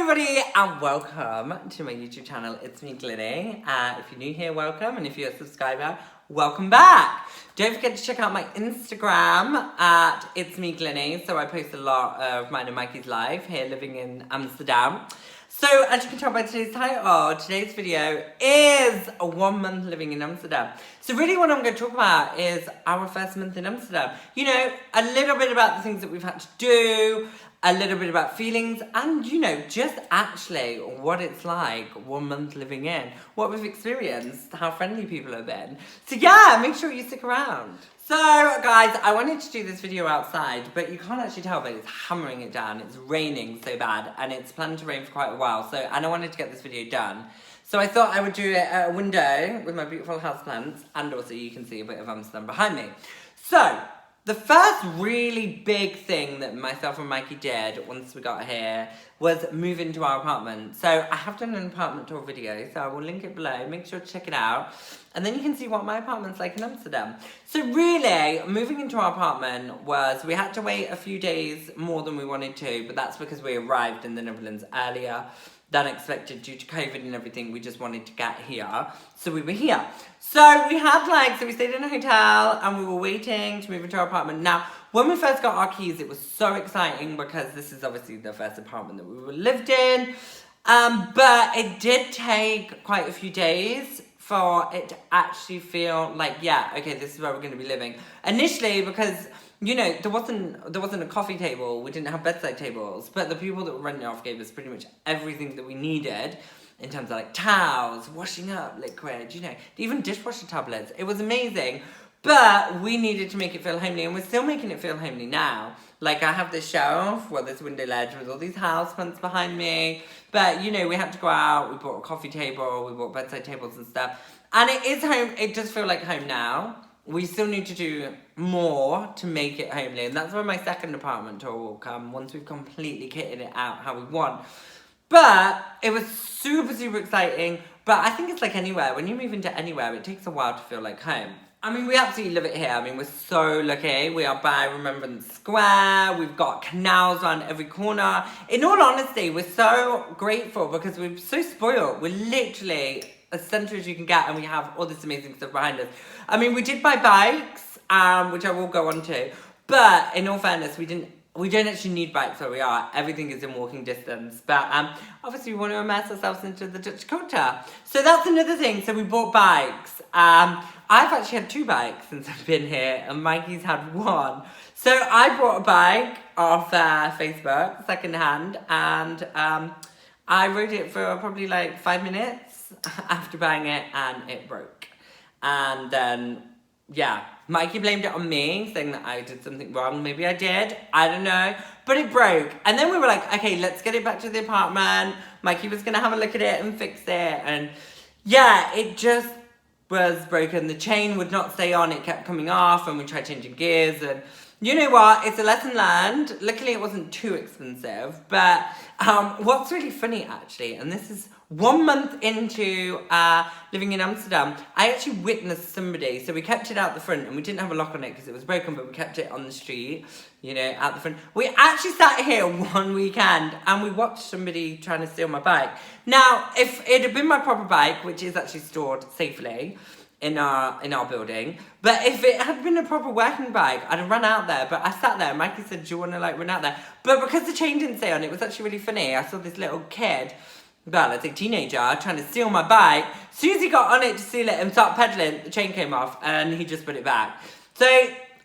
everybody and welcome to my YouTube channel, It's Me Glynny. If you're new here, welcome, and if you're a subscriber, welcome back. Don't forget to check out my Instagram at It's Me Glynny. So I post a lot of mine and Mikey's life here living in Amsterdam. So as you can tell by today's title, today's video is a 1 month living in Amsterdam. So really what I'm going to talk about is our first month in Amsterdam. You know, a little bit about the things that we've had to do, a little bit about feelings, and you know, just actually what it's like 1 month living in, what we've experienced, how friendly people have been. So yeah, make sure you stick around. So guys, I wanted to do this video outside, but you can't actually tell, but it's hammering it down. It's raining so bad, and it's planned to rain for quite a while. And I wanted to get this video done. So I thought I would do it at a window with my beautiful houseplants, and also you can see a bit of Amsterdam behind me. So the first really big thing that myself and Mikey did once we got here was move into our apartment. So I have done an apartment tour video, so I will link it below. Make sure to check it out. And then you can see what my apartment's like in Amsterdam. So really, moving into our apartment was, we had to wait a few days more than we wanted to, but that's because we arrived in the Netherlands earlier than expected due to COVID and everything. We just wanted to get here, so we were here. So we stayed in a hotel and we were waiting to move into our apartment. Now, when we first got our keys, it was so exciting because this is obviously the first apartment that we lived in. But it did take quite a few days for it to actually feel like, yeah, okay, this is where we're going to be living. Initially, because you know, there wasn't a coffee table, we didn't have bedside tables, but the people that were renting off gave us pretty much everything that we needed in terms of like towels, washing up liquid, you know, even dishwasher tablets. It was amazing, but we needed to make it feel homely, and we're still making it feel homely now. Like, I have this shelf, well, this window ledge with all these houseplants behind me, but you know, we had to go out, we bought a coffee table, we bought bedside tables and stuff, and it is home. It does feel like home now. We still need to do more to make it homely, and that's where my second apartment tour will come, once we've completely kitted it out how we want. But it was super, super exciting. But I think it's like anywhere. When you move into anywhere, it takes a while to feel like home. I mean, we absolutely love it here. I mean, we're so lucky. We are by Remembrance Square. We've got canals around every corner. In all honesty, we're so grateful because we're so spoiled. We're literally as central as you can get, and we have all this amazing stuff behind us. I mean, we did buy bikes, which I will go on to, but in all fairness, we don't actually need bikes where we are. Everything is in walking distance, but obviously we want to immerse ourselves into the Dutch culture. So that's another thing. So we bought bikes. I've actually had 2 bikes since I've been here, and Mikey's had 1. So I bought a bike off Facebook, secondhand, and I rode it for probably like 5 minutes after buying it, and it broke. And then, yeah, Mikey blamed it on me, saying that I did something wrong. Maybe I did, I don't know, but it broke. And then we were like, okay, let's get it back to the apartment. Mikey was gonna have a look at it and fix it, and yeah, it just was broken. The chain would not stay on, it kept coming off, and we tried changing gears, and you know what, it's a lesson learned. Luckily it wasn't too expensive, but what's really funny actually, and this is 1 month into living in Amsterdam, I actually witnessed somebody. So we kept it out the front, and we didn't have a lock on it because it was broken, but we kept it on the street, you know, out the front. We actually sat here one weekend and we watched somebody trying to steal my bike. Now, if it had been my proper bike, which is actually stored safely in our building, but if it had been a proper working bike, I'd have run out there. But I sat there, Mikey said, do you want to like run out there? But because the chain didn't stay on, it was actually really funny. I saw this little kid, well, let's say teenager, trying to steal my bike. As soon as he got on it to steal it and start pedaling, the chain came off and he just put it back. So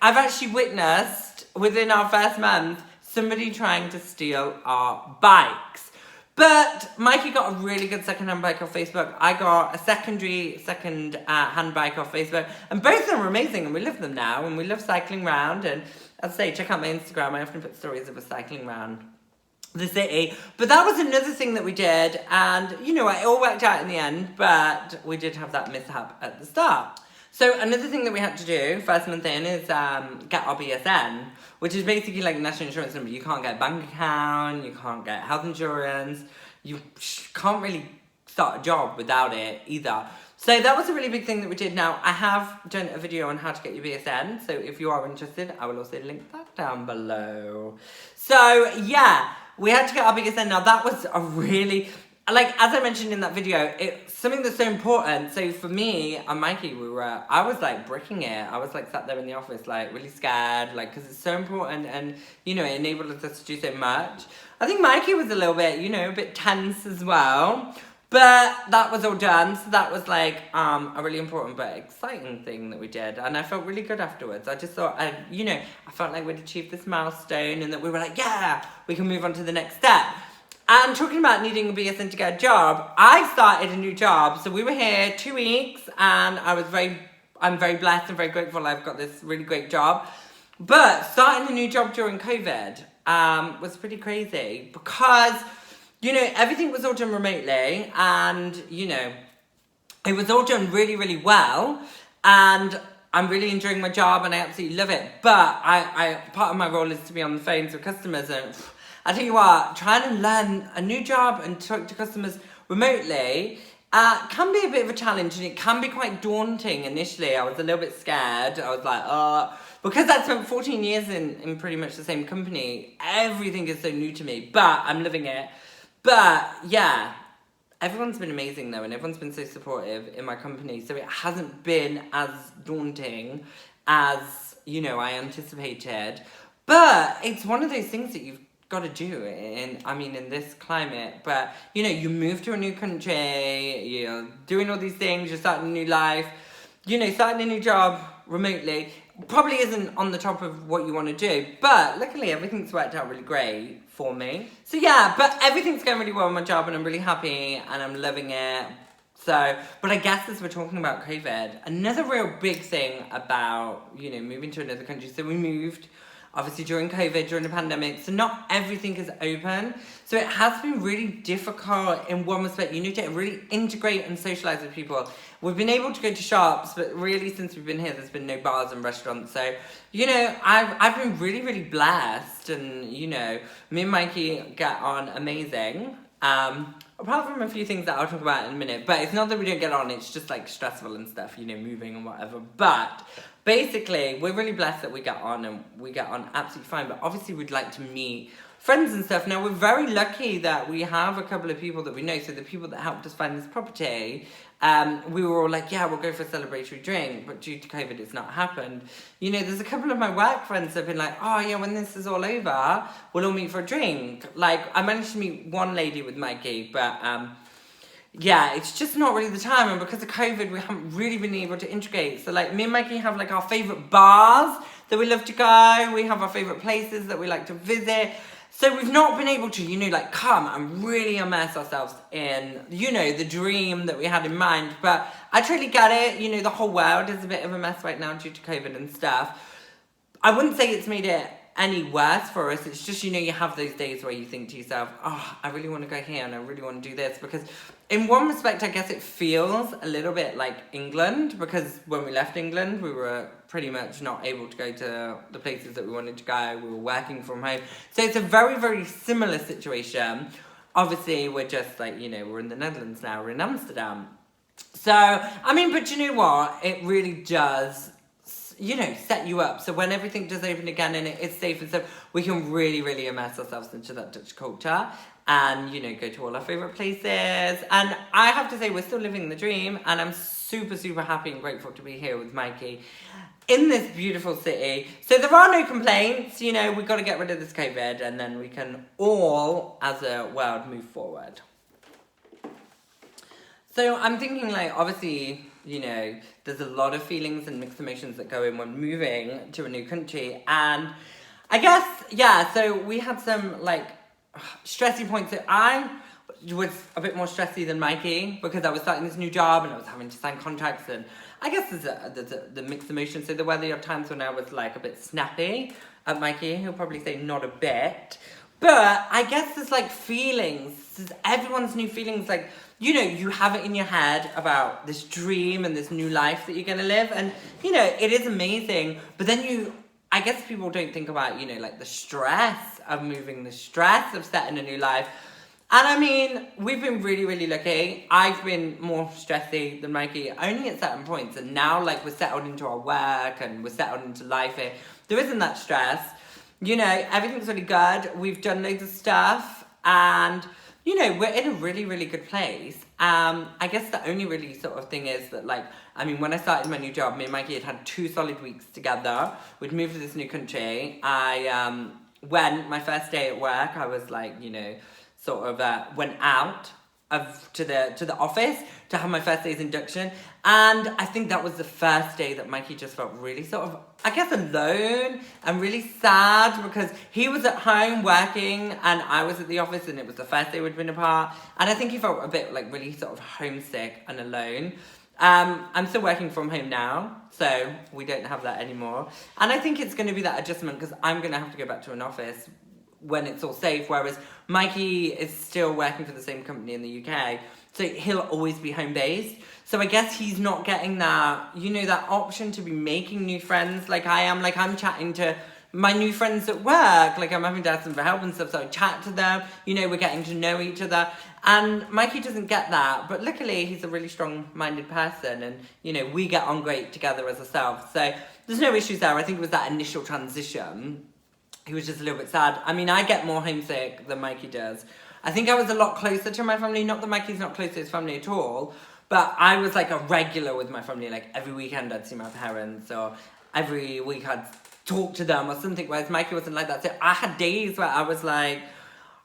I've actually witnessed, within our first month, somebody trying to steal our bikes. But Mikey got a really good second-hand bike off Facebook. I got a second-hand bike off Facebook. And both of them are amazing, and we love them now, and we love cycling around. And as I say, check out my Instagram. I often put stories of us cycling around the city. But that was another thing that we did, and you know, it all worked out in the end, but we did have that mishap at the start. So another thing that we had to do first month in is get our BSN, which is basically like national insurance number. You can't get a bank account, you can't get health insurance, you can't really start a job without it either. So that was a really big thing that we did. Now, I have done a video on how to get your BSN, so if you are interested, I will also link that down below. So, yeah, we had to get our biggest end. Now that was a really, like, as I mentioned in that video, it's something that's so important. So for me and Mikey, I was like bricking it. I was like sat there in the office, like really scared, like, because it's so important and, you know, it enabled us to do so much. I think Mikey was a little bit, you know, a bit tense as well. But that was all done, so that was like a really important but exciting thing that we did, and I felt really good afterwards. I just thought, I felt like we'd achieved this milestone, and that we were like, yeah, we can move on to the next step. And talking about needing a BSN to get a job, I started a new job. So we were here 2 weeks, and I'm very blessed and very grateful I've got this really great job. But starting a new job during COVID was pretty crazy because, you know, everything was all done remotely and, you know, it was all done really, really well. And I'm really enjoying my job and I absolutely love it. But I part of my role is to be on the phones with customers. And I tell you what, trying to learn a new job and talk to customers remotely can be a bit of a challenge. And it can be quite daunting initially. I was a little bit scared. I was like, because I spent 14 years in pretty much the same company. Everything is so new to me, but I'm loving it. But yeah, everyone's been amazing though, and everyone's been so supportive in my company. So it hasn't been as daunting as, you know, I anticipated. But it's one of those things that you've got to do in this climate. But, you know, you move to a new country, you're doing all these things, you're starting a new life, you know, starting a new job remotely probably isn't on the top of what you want to do, but luckily everything's worked out really great for me. So yeah, but everything's going really well in my job and I'm really happy and I'm loving it. So, but I guess as we're talking about COVID, another real big thing about, you know, moving to another country. So we moved obviously during COVID, during the pandemic, so not everything is open. So it has been really difficult in one respect. You need to really integrate and socialise with people. We've been able to go to shops, but really since we've been here, there's been no bars and restaurants. So, you know, I've been really, really blessed. And, you know, me and Mikey get on amazing. Apart from a few things that I'll talk about in a minute. But it's not that we don't get on, it's just like stressful and stuff, you know, moving and whatever. But basically, we're really blessed that we get on and we get on absolutely fine. But obviously, we'd like to meet friends and stuff. Now, we're very lucky that we have a couple of people that we know. So the people that helped us find this property, we were all like, yeah, we'll go for a celebratory drink. But due to COVID, it's not happened. You know, there's a couple of my work friends that have been like, oh, yeah, when this is all over, we'll all meet for a drink. Like, I managed to meet one lady with Mikey, but yeah, it's just not really the time. And because of COVID, we haven't really been able to integrate. So, like, me and Mikey have, like, our favourite bars that we love to go. We have our favourite places that we like to visit. So we've not been able to, you know, like, come and really immerse ourselves in, you know, the dream that we had in mind. But I totally get it. You know, the whole world is a bit of a mess right now due to COVID and stuff. I wouldn't say it's made it any worse for us. It's just, you know, you have those days where you think to yourself, oh, I really want to go here and I really want to do this. Because in one respect, I guess it feels a little bit like England, because when we left England, we were pretty much not able to go to the places that we wanted to go. We were working from home. So it's a very, very similar situation. Obviously, we're just like, you know, we're in the Netherlands now, we're in Amsterdam. So, I mean, but you know what? It really does, you know, set you up. So when everything does open again and it's safe and stuff, we can really, really immerse ourselves into that Dutch culture and, you know, go to all our favourite places. And I have to say, we're still living the dream, and I'm super, super happy and grateful to be here with Mikey in this beautiful city. So there are no complaints, you know, we've got to get rid of this COVID and then we can all, as a world, move forward. So I'm thinking, like, obviously, you know, there's a lot of feelings and mixed emotions that go in when moving to a new country. And I guess, yeah, so we had some, like, stressy points. So I was a bit more stressy than Mikey because I was starting this new job and I was having to sign contracts. And I guess there's the mixed emotions. So there were the times when I was, like, a bit snappy at Mikey. He'll probably say not a bit. But I guess there's, like, feelings. There's everyone's new feelings, like, you know, you have it in your head about this dream and this new life that you're going to live. And, you know, it is amazing. But then I guess people don't think about, you know, like the stress of moving, the stress of setting a new life. And I mean, we've been really, really lucky. I've been more stressy than Mikey, only at certain points. And now, like, we're settled into our work and we're settled into life here. There isn't that stress. you know, everything's really good. We've done loads of stuff and, you know, we're in a really, really good place. I guess the only really sort of thing is that, like, I mean, when I started my new job, me and Mikey had 2 solid weeks together. We'd moved to this new country. When my first day at work, I was like, you know, sort of went out to the office to have my first day's induction, and I think that was the first day that Mikey just felt really sort of, I guess, alone and really sad because he was at home working and I was at the office, and it was the first day we'd been apart, and I think he felt a bit like really sort of homesick and alone. I'm still working from home now, so we don't have that anymore, and I think it's going to be that adjustment because I'm going to have to go back to an office when it's all safe, whereas Mikey is still working for the same company in the UK, so he'll always be home-based. So I guess he's not getting that, you know, that option to be making new friends like I am. Like, I'm chatting to my new friends at work, like I'm having to ask them for help and stuff, so I chat to them, you know, we're getting to know each other, and Mikey doesn't get that, but luckily he's a really strong-minded person, and, you know, we get on great together as ourselves, so there's no issues there. I think it was that initial transition. He was just a little bit sad. I mean, I get more homesick than Mikey does. I think I was a lot closer to my family. Not that Mikey's not close to his family at all, but I was like a regular with my family. Like every weekend I'd see my parents, or every week I'd talk to them or something, whereas Mikey wasn't like that. So I had days where I was like,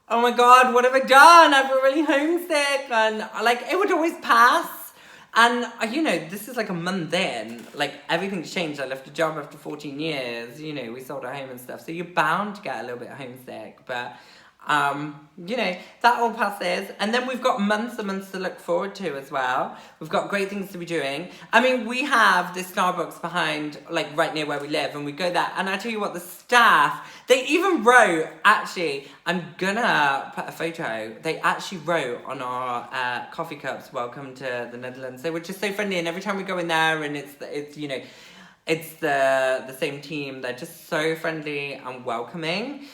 oh my God, what have I done? I feel really homesick. And like, it would always pass. And, you know, this is like a month in, like everything's changed. I left a job after 14 years, you know, we sold our home and stuff. So you're bound to get a little bit homesick, but, you know, that all passes. And then we've got months and months to look forward to as well. We've got great things to be doing. I mean, we have this Starbucks behind, like right near where we live, and we go there. And I tell you what, the staff, they even wrote, actually, I'm gonna put a photo. They actually wrote on our coffee cups, "Welcome to the Netherlands." They were just so friendly, and every time we go in there, and it's you know, it's the same team. They're just so friendly and welcoming,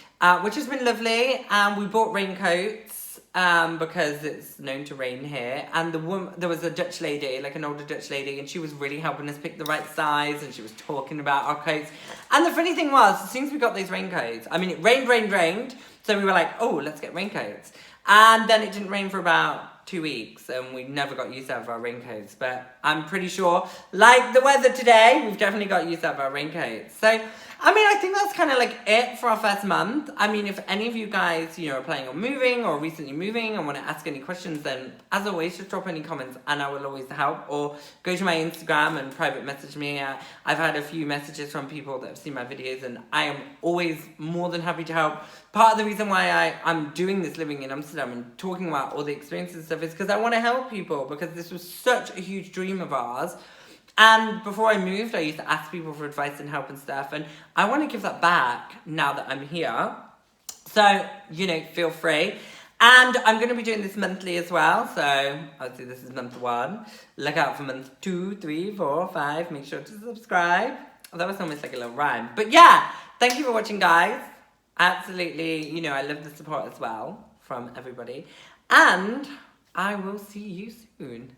which has been lovely. We bought raincoats because it's known to rain here. And there was a Dutch lady, like an older Dutch lady, and she was really helping us pick the right size, and she was talking about our coats. And the funny thing was, as soon as we got those raincoats, I mean, it rained. So we were like, oh, let's get raincoats. And then it didn't rain for about 2 weeks, and we never got use out of our raincoats. But I'm pretty sure, like the weather today, we've definitely got use out of our raincoats. So, I mean, I think that's kind of like it for our first month. I mean, if any of you guys, you know, are planning on moving or recently moving and want to ask any questions, then as always, just drop any comments and I will always help. Or go to my Instagram and private message me. I've had a few messages from people that have seen my videos, and I am always more than happy to help. Part of the reason why I'm doing this living in Amsterdam and talking about all the experiences and stuff is because I want to help people, because this was such a huge dream of ours. And before I moved, I used to ask people for advice and help and stuff, and I want to give that back now that I'm here. So, you know, feel free. And I'm going to be doing this monthly as well, so obviously this is month 1. Look out for month 2, 3, 4, 5. Make sure to subscribe. Oh, that was almost like a little rhyme. But yeah, thank you for watching, guys. Absolutely, you know, I love the support as well from everybody. And I will see you soon.